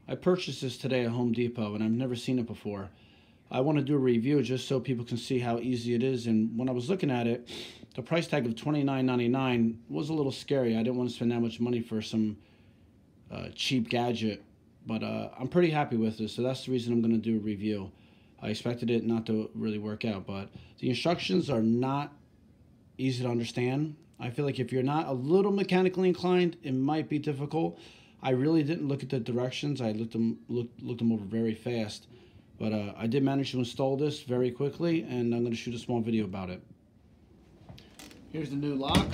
I purchased this today at Home Depot, and I've never seen it before. I want to do a review just so people can see how easy it is. And when I was looking at it, the price tag of $29.99 was a little scary. I didn't want to spend that much money for some cheap gadget. But I'm pretty happy with this, so that's the reason I'm going to do a review. I expected it not to really work out, but the instructions are not easy to understand. I feel like if you're not a little mechanically inclined, it might be difficult. I really didn't look at the directions. I looked them over very fast. But I did manage to install this very quickly, and I'm going to shoot a small video about it. Here's the new lock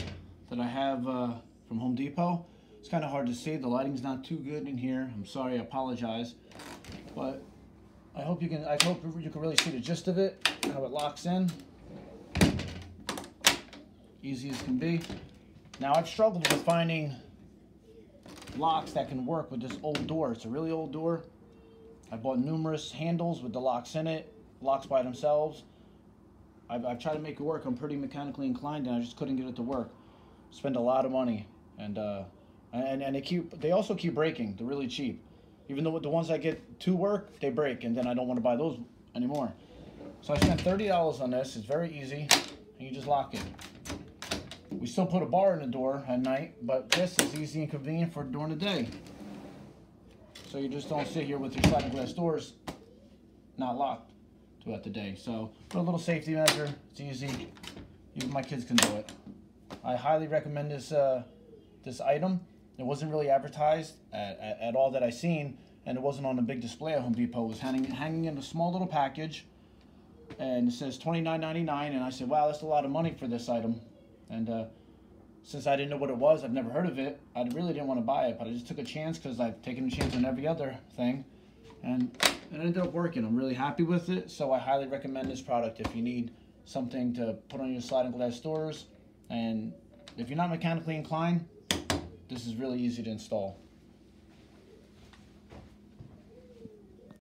that I have from Home Depot. It's kind of hard to see. The lighting's not too good in here. I'm sorry, I apologize. But I hope you can really see the gist of it, how it locks in. Easy as can be. Now, I've struggled with finding locks that can work with this old door. It's a really old door. I bought numerous handles with the locks in it, locks by themselves. I've tried to make it work. I'm pretty mechanically inclined, and I just couldn't get it to work. Spend a lot of money, and they also keep breaking. They're really cheap. Even though the ones I get to work, they break, and then I don't want to buy those anymore. So I spent $30 on this. It's very easy, and you just lock it. We still put a bar in the door at night, but this is easy and convenient for during the day. So you just don't sit here with your sliding glass doors not locked throughout the day. So put a little safety measure. It's easy. Even my kids can do it. I highly recommend this this item. It wasn't really advertised at all that I seen, and it wasn't on a big display at Home Depot. It was hanging in a small little package, and it says $29.99. And I said, wow, that's a lot of money for this item. And since I didn't know what it was, I've never heard of it, I really didn't want to buy it, but I just took a chance because I've taken a chance on every other thing, and it ended up working. I'm really happy with it, so I highly recommend this product if you need something to put on your sliding glass doors, and if you're not mechanically inclined, this is really easy to install.